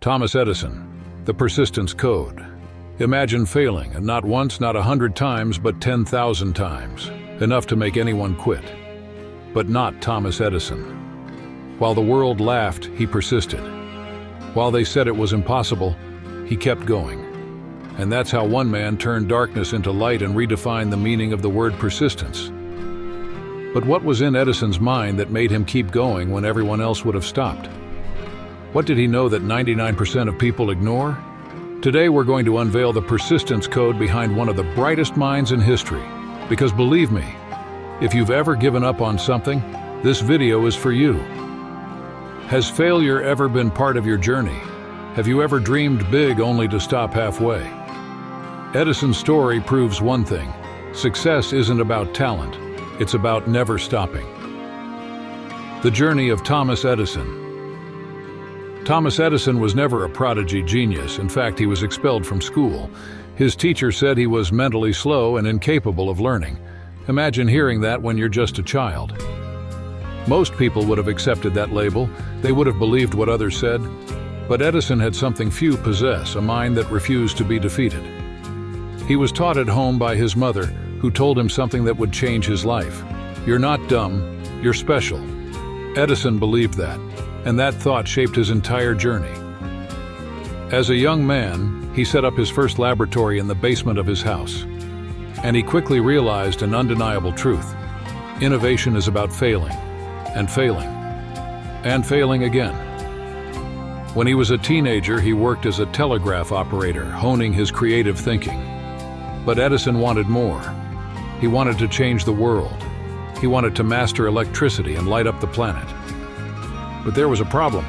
Thomas Edison, the persistence code. Imagine failing, and not once, not 100 times, but 10,000 times, enough to make anyone quit. But not Thomas Edison. While the world laughed, he persisted. While they said it was impossible, he kept going. And that's how one man turned darkness into light and redefined the meaning of the word persistence. But what was in Edison's mind that made him keep going when everyone else would have stopped? What did he know that 99% of people ignore? Today we're going to unveil the persistence code behind one of the brightest minds in history. Because believe me, if you've ever given up on something, this video is for you. Has failure ever been part of your journey? Have you ever dreamed big only to stop halfway? Edison's story proves one thing: success isn't about talent, it's about never stopping. The journey of Thomas Edison. Thomas Edison was never a prodigy genius. In fact, he was expelled from school. His teacher said he was mentally slow and incapable of learning. Imagine hearing that when you're just a child. Most people would have accepted that label. They would have believed what others said. But Edison had something few possess, a mind that refused to be defeated. He was taught at home by his mother, who told him something that would change his life. You're not dumb, you're special. Edison believed that, and that thought shaped his entire journey. As a young man, he set up his first laboratory in the basement of his house. And he quickly realized an undeniable truth. Innovation is about failing, and failing, and failing again. When he was a teenager, he worked as a telegraph operator, honing his creative thinking. But Edison wanted more. He wanted to change the world. He wanted to master electricity and light up the planet. But there was a problem.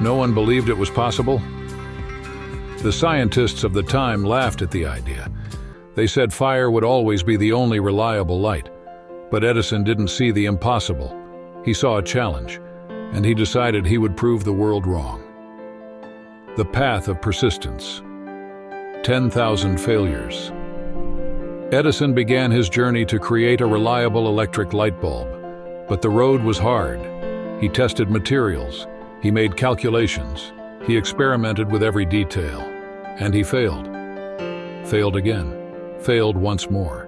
No one believed it was possible. The scientists of the time laughed at the idea. They said fire would always be the only reliable light. But Edison didn't see the impossible. He saw a challenge, and he decided he would prove the world wrong. The path of persistence. 10,000 failures. Edison began his journey to create a reliable electric light bulb. But the road was hard. He tested materials, he made calculations, he experimented with every detail, and he failed. Failed again, failed once more,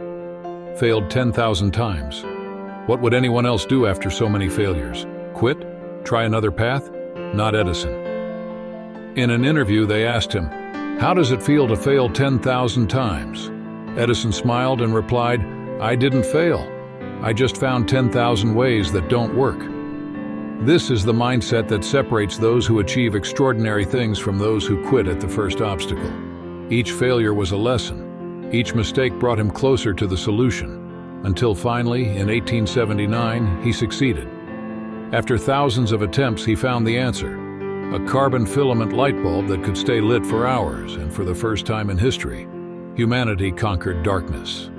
failed 10,000 times. What would anyone else do after so many failures? Quit? Try another path? Not Edison. In an interview, they asked him, "How does it feel to fail 10,000 times?" Edison smiled and replied, "I didn't fail. I just found 10,000 ways that don't work." This is the mindset that separates those who achieve extraordinary things from those who quit at the first obstacle. Each failure was a lesson. Each mistake brought him closer to the solution, until finally, in 1879, he succeeded. After thousands of attempts, he found the answer: a carbon filament light bulb that could stay lit for hours, and for the first time in history, humanity conquered darkness.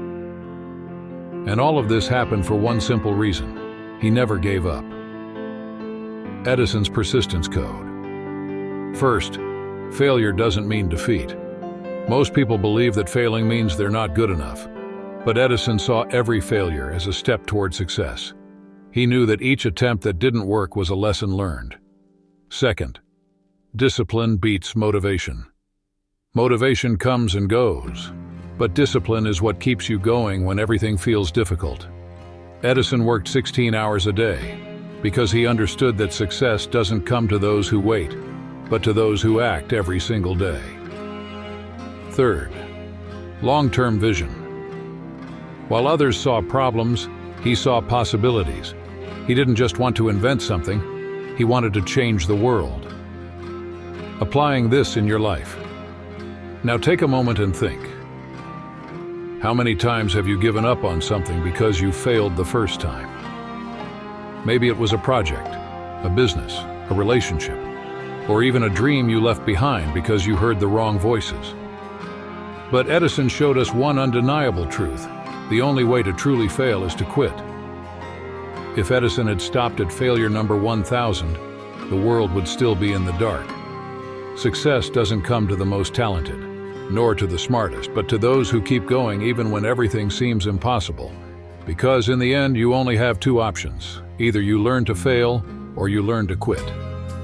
And all of this happened for one simple reason: he never gave up. Edison's persistence code. First, failure doesn't mean defeat. Most people believe that failing means they're not good enough. But Edison saw every failure as a step toward success. He knew that each attempt that didn't work was a lesson learned. Second, discipline beats motivation. Motivation comes and goes, but discipline is what keeps you going when everything feels difficult. Edison worked 16 hours a day, because he understood that success doesn't come to those who wait, but to those who act every single day. Third, long-term vision. While others saw problems, he saw possibilities. He didn't just want to invent something, he wanted to change the world. Applying this in your life. Now take a moment and think. How many times have you given up on something because you failed the first time? Maybe it was a project, a business, a relationship, or even a dream you left behind because you heard the wrong voices. But Edison showed us one undeniable truth: the only way to truly fail is to quit. If Edison had stopped at failure number 1,000, the world would still be in the dark. Success doesn't come to the most talented, nor to the smartest, but to those who keep going even when everything seems impossible. Because in the end, you only have two options. Either you learn to fail, or you learn to quit.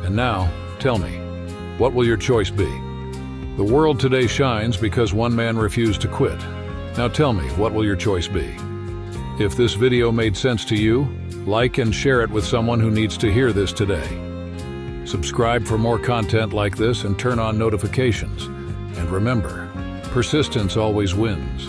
And now, tell me, What will your choice be? The world today shines because one man refused to quit. Now tell me, what will your choice be? If this video made sense to you, like and share it with someone who needs to hear this today. Subscribe for more content like this and turn on notifications. And remember, persistence always wins.